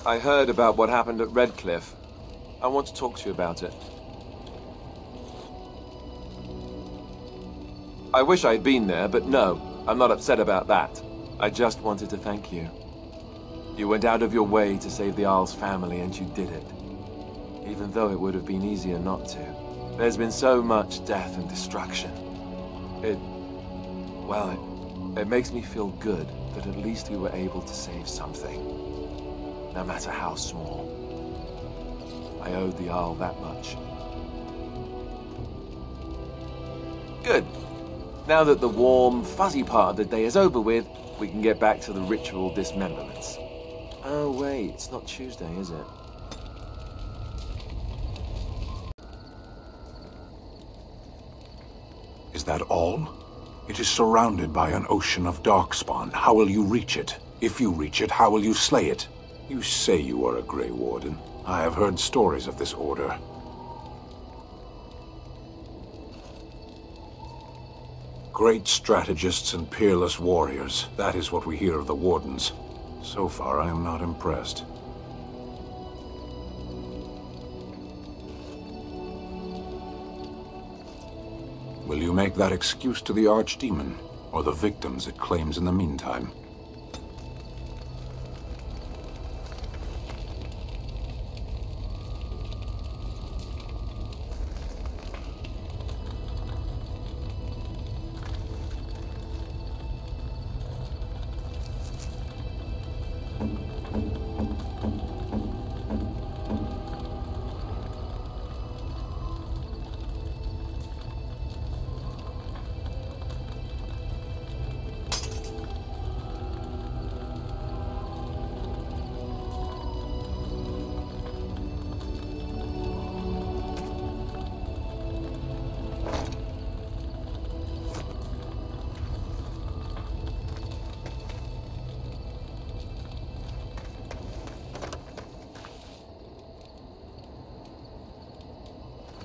I heard about what happened at Redcliffe. I want to talk to you about it. I wish I'd been there, but no, I'm not upset about that. I just wanted to thank you. You went out of your way to save the Isle's family, and you did it. Even though it would have been easier not to. There's been so much death and destruction. It makes me feel good that at least we were able to save something. No matter how small. I owed the Isle that much. Good. Now that the warm, fuzzy part of the day is over with, we can get back to the ritual dismemberments. Oh wait, it's not Tuesday, is it? Is that all? It is surrounded by an ocean of darkspawn. How will you reach it? If you reach it, how will you slay it? You say you are a Grey Warden. I have heard stories of this order. Great strategists and peerless warriors. That is what we hear of the Wardens. So far, I am not impressed. Will you make that excuse to the Archdemon, or the victims it claims in the meantime?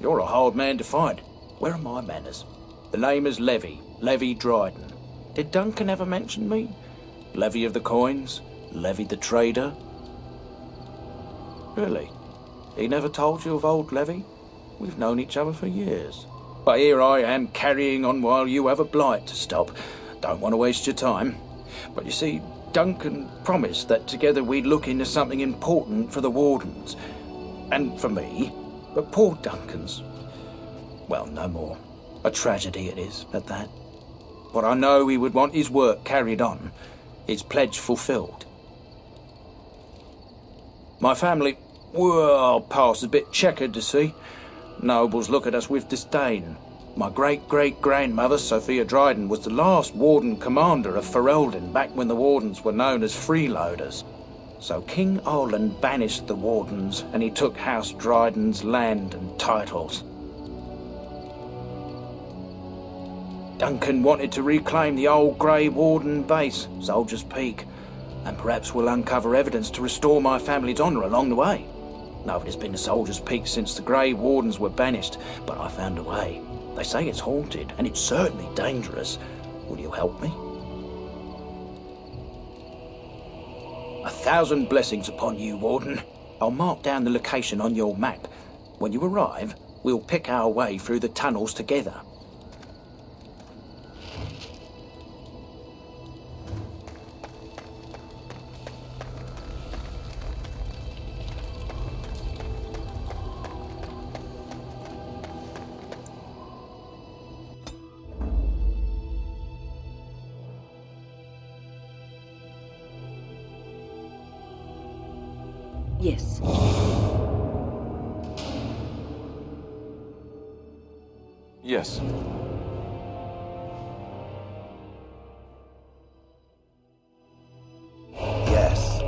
You're a hard man to find. Where are my manners? The name is Levi Dryden. Did Duncan ever mention me? Levy of the coins? Levy the trader? Really? He never told you of old Levy? We've known each other for years. But here I am carrying on while you have a blight to stop. Don't want to waste your time. But you see, Duncan promised that together we'd look into something important for the Wardens. And for me. But poor Duncan's, well, no more. A tragedy it is, at that. But I know he would want his work carried on, his pledge fulfilled. My family, well, past a bit checkered to see. Nobles look at us with disdain. My great-great-grandmother, Sophia Dryden, was the last Warden commander of Ferelden back when the Wardens were known as freeloaders. So King Olin banished the Wardens, and he took House Dryden's land and titles. Duncan wanted to reclaim the old Grey Warden base, Soldier's Peak, and perhaps we'll uncover evidence to restore my family's honour along the way. Nobody's been to Soldier's Peak since the Grey Wardens were banished, but I found a way. They say it's haunted, and it's certainly dangerous. Will you help me? 1,000 blessings upon you, Warden. I'll mark down the location on your map. When you arrive, we'll pick our way through the tunnels together. Yes. Yes. Yes.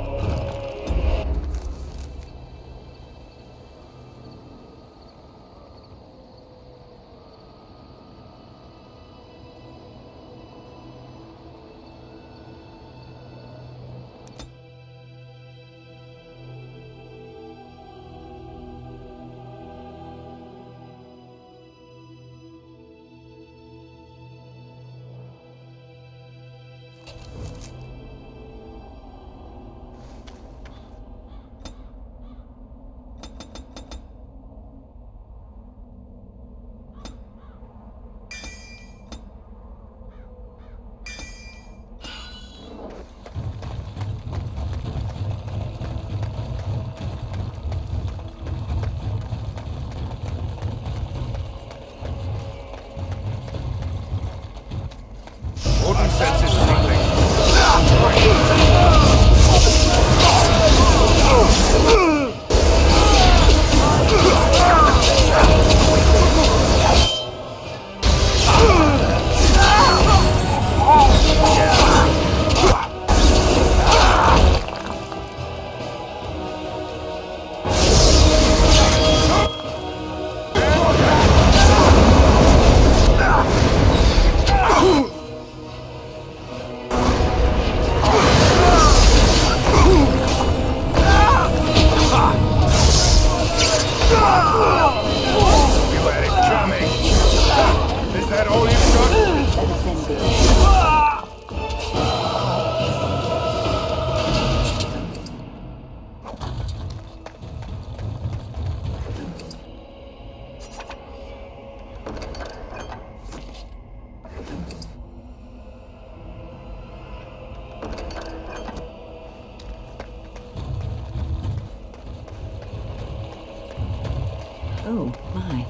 Oh, my.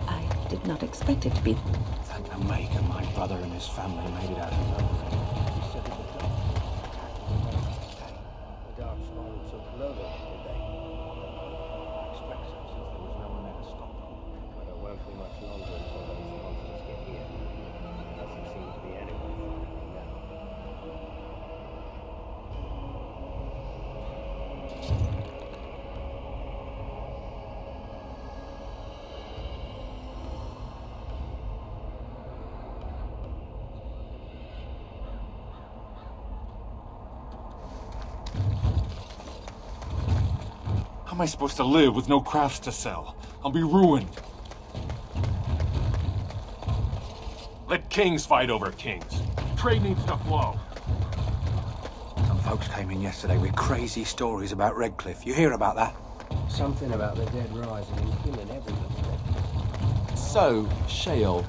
I did not expect it to be... Thank the Maker, my brother and his family made it out alive. He said that the dark spiral took Lover, did they? I expect so, since there was no one there to stop them. But it won't be much longer until those monsters get here. There doesn't seem to be anyone fighting them now. How am I supposed to live with no crafts to sell? I'll be ruined. Let kings fight over kings. Trade needs to flow. Some folks came in yesterday with crazy stories about Redcliffe. You hear about that? Something about the dead rising and killing everyone. So, Shale,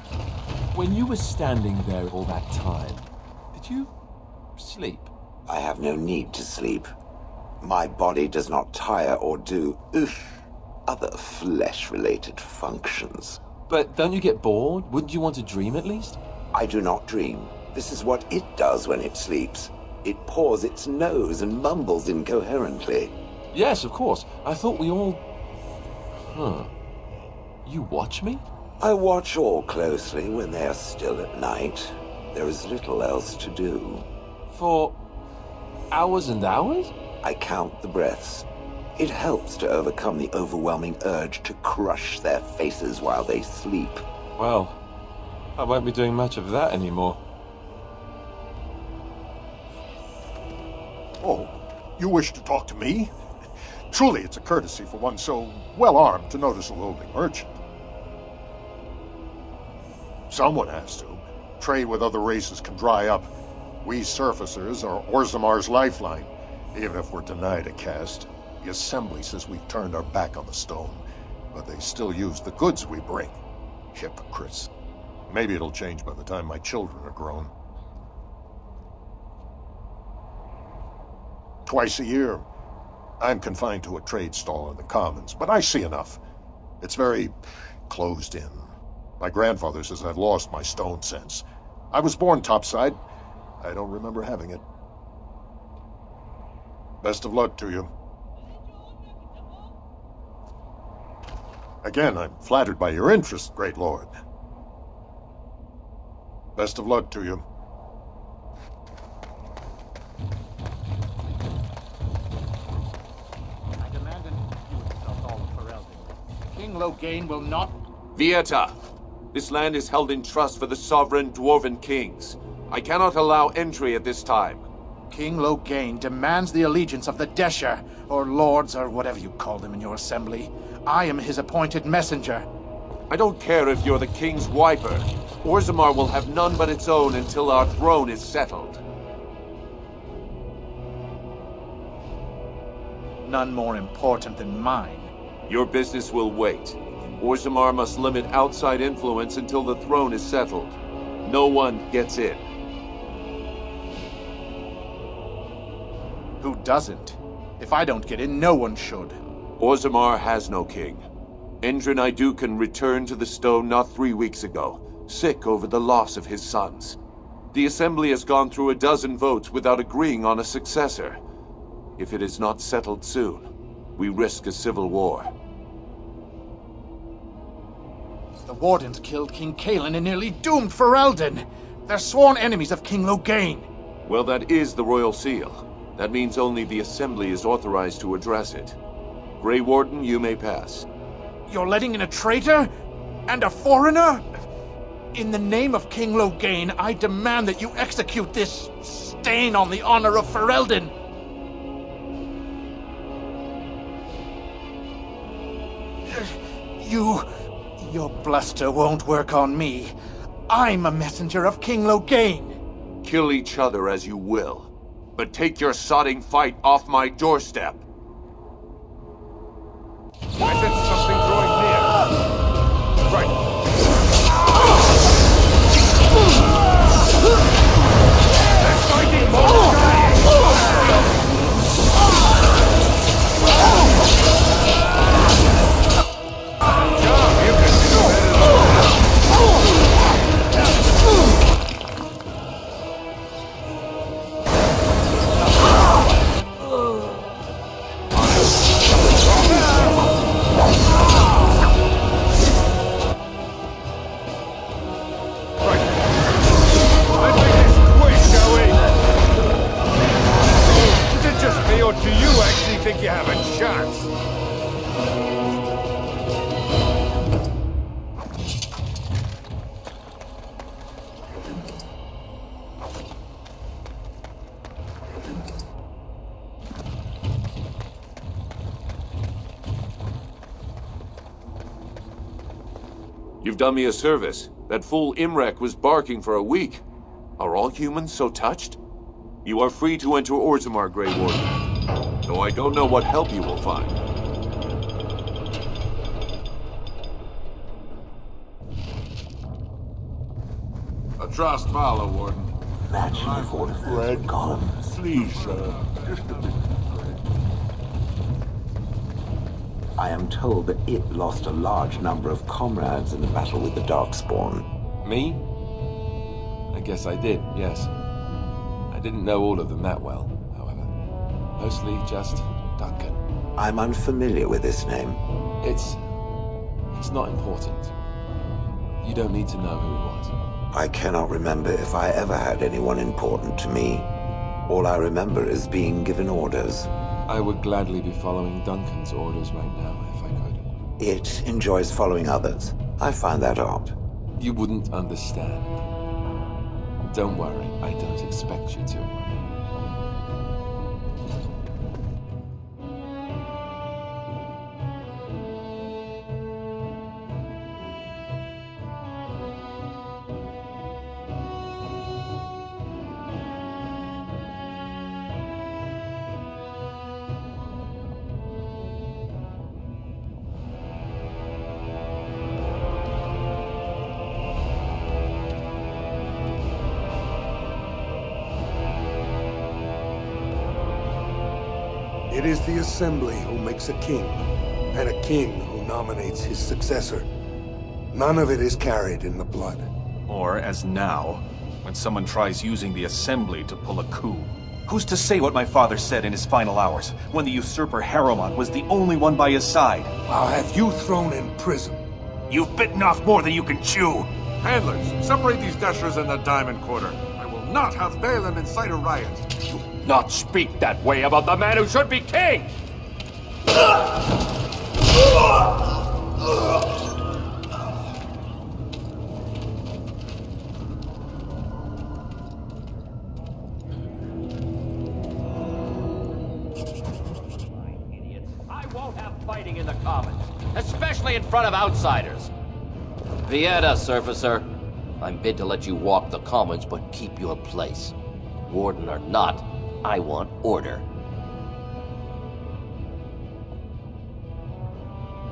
when you were standing there all that time, did you sleep? I have no need to sleep. My body does not tire or do, other flesh-related functions. But don't you get bored? Wouldn't you want to dream at least? I do not dream. This is what it does when it sleeps. It paws its nose and mumbles incoherently. Yes, of course. I thought we all... Huh. You watch me? I watch all closely when they are still at night. There is little else to do. For hours and hours? I count the breaths. It helps to overcome the overwhelming urge to crush their faces while they sleep. Well, I won't be doing much of that anymore. Oh, you wish to talk to me? Truly, it's a courtesy for one so well-armed to notice a lowly merchant. Someone has to. Trade with other races can dry up. We surfacers are Orzammar's lifeline. Even if we're denied a caste, the Assembly says we've turned our back on the stone, but they still use the goods we bring. Hypocrites. Maybe it'll change by the time my children are grown. Twice a year, I'm confined to a trade stall in the Commons, but I see enough. It's very closed in. My grandfather says I've lost my stone sense. I was born topside. I don't remember having it. Best of luck to you. Again, I'm flattered by your interest, Great Lord. Best of luck to you. I demand an excuse of all Ferelden. King Loghain will not... Vieta! This land is held in trust for the sovereign Dwarven kings. I cannot allow entry at this time. King Loghain demands the allegiance of the Desher, or lords, or whatever you call them in your assembly. I am his appointed messenger. I don't care if you're the king's wiper. Orzammar will have none but its own until our throne is settled. None more important than mine. Your business will wait. Orzammar must limit outside influence until the throne is settled. No one gets in. Who doesn't? If I don't get in, no one should. Orzammar has no king. Endrin Idukan returned to the stone not 3 weeks ago, sick over the loss of his sons. The Assembly has gone through a dozen votes without agreeing on a successor. If it is not settled soon, we risk a civil war. The Wardens killed King Cailan and nearly doomed Ferelden. They're sworn enemies of King Loghain. Well, that is the royal seal. That means only the Assembly is authorized to address it. Grey Warden, you may pass. You're letting in a traitor? And a foreigner? In the name of King Loghain, I demand that you execute this stain on the honor of Ferelden. Your bluster won't work on me. I'm a messenger of King Loghain. Kill each other as you will, but take your sodding fight off my doorstep. I sense something drawing near. Right. They're fighting more giants! Or do you actually think you have a chance? You've done me a service. That fool Imrek was barking for a week. Are all humans so touched? You are free to enter Orzammar, Grey Warden. Though I don't know what help you will find. A trust follow, Warden. Imagine if all of this had gone. Please, sir. I am told that it lost a large number of comrades in the battle with the Darkspawn. Me? I guess I did, yes. I didn't know all of them that well, however. Mostly just Duncan. I'm unfamiliar with this name. It's not important. You don't need to know who he was. I cannot remember if I ever had anyone important to me. All I remember is being given orders. I would gladly be following Duncan's orders right now, if I could. It enjoys following others. I find that odd. You wouldn't understand. Don't worry, I don't expect you to. It is the Assembly who makes a king, and a king who nominates his successor. None of it is carried in the blood. Or, as now, when someone tries using the Assembly to pull a coup. Who's to say what my father said in his final hours, when the usurper Harrowmont was the only one by his side? I'll have you thrown in prison. You've bitten off more than you can chew! Handlers, separate these dashers in the Diamond Quarter. I will not have Balin incite a riot. Not speak that way about the man who should be king! I won't have fighting in the Commons, especially in front of outsiders. Vieta, Surfacer. I'm bid to let you walk the Commons, but keep your place. Warden or not, I want order.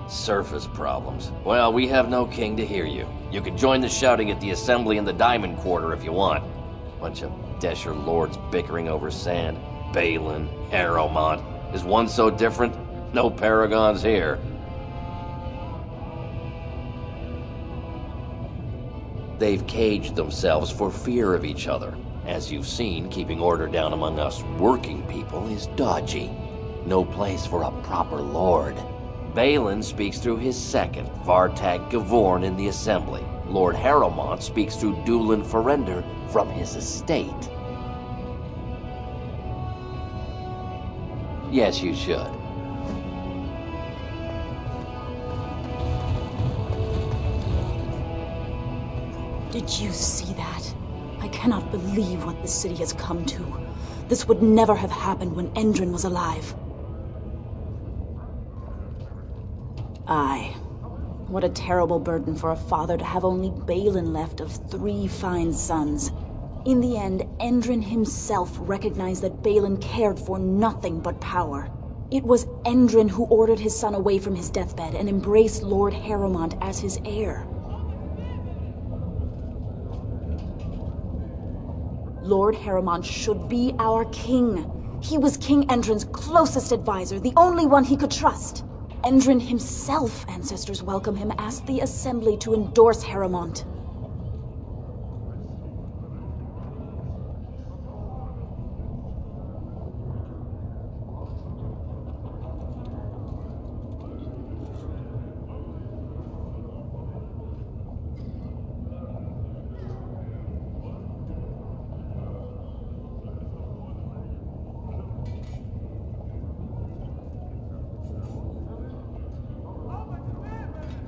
Surface problems. Well, we have no king to hear you. You can join the shouting at the Assembly in the Diamond Quarter if you want. Bunch of Desher lords bickering over sand. Balin, Harrowmont. Is one so different? No paragons here. They've caged themselves for fear of each other. As you've seen, keeping order down among us working people is dodgy. No place for a proper lord. Balin speaks through his second, Vartag Gavorn, in the Assembly. Lord Harrowmont speaks through Dulin Ferender from his estate. Yes, you should. Did you see that? I cannot believe what this city has come to. This would never have happened when Endrin was alive. Aye. What a terrible burden for a father to have only Balin left of 3 fine sons. In the end, Endrin himself recognized that Balin cared for nothing but power. It was Endrin who ordered his son away from his deathbed and embraced Lord Harrowmont as his heir. Lord Harrowmont should be our king. He was King Endrin's closest advisor, the only one he could trust. Endrin himself, ancestors welcome him, asked the Assembly to endorse Harrowmont.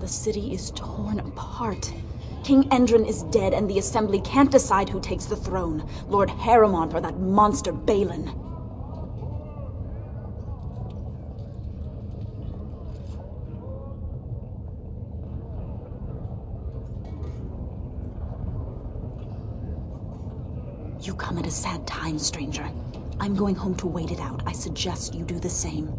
The city is torn apart. King Endrin is dead, and the Assembly can't decide who takes the throne. Lord Harrowmont or that monster Balin. You come at a sad time, stranger. I'm going home to wait it out. I suggest you do the same.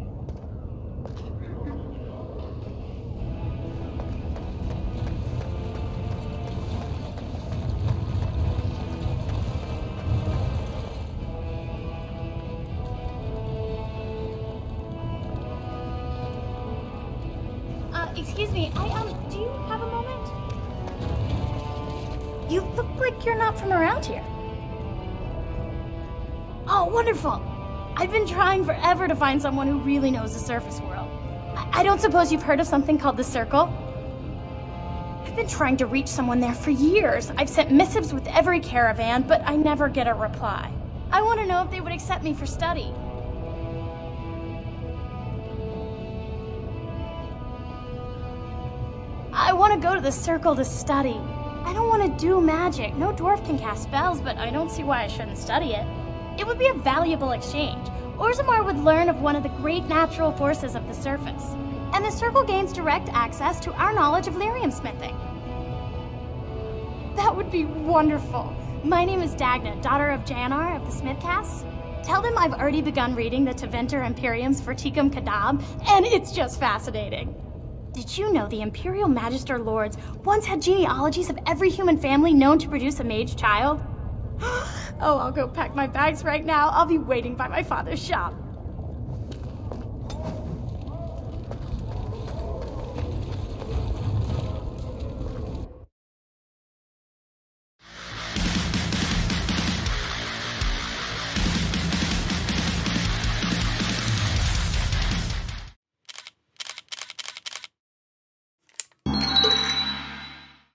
Excuse me, do you have a moment? You look like you're not from around here. Oh, wonderful! I've been trying forever to find someone who really knows the surface world. I don't suppose you've heard of something called the Circle? I've been trying to reach someone there for years. I've sent missives with every caravan, but I never get a reply. I want to know if they would accept me for study. I want to go to the Circle to study. I don't want to do magic. No dwarf can cast spells, but I don't see why I shouldn't study it. It would be a valuable exchange. Orzammar would learn of one of the great natural forces of the surface. And the Circle gains direct access to our knowledge of lyrium smithing. That would be wonderful. My name is Dagna, daughter of Janar of the Smithcasts. Tell them I've already begun reading the Tevinter Imperium's Verticum Kadab, and it's just fascinating. Did you know the Imperial Magister Lords once had genealogies of every human family known to produce a mage child? Oh, I'll go pack my bags right now. I'll be waiting by my father's shop.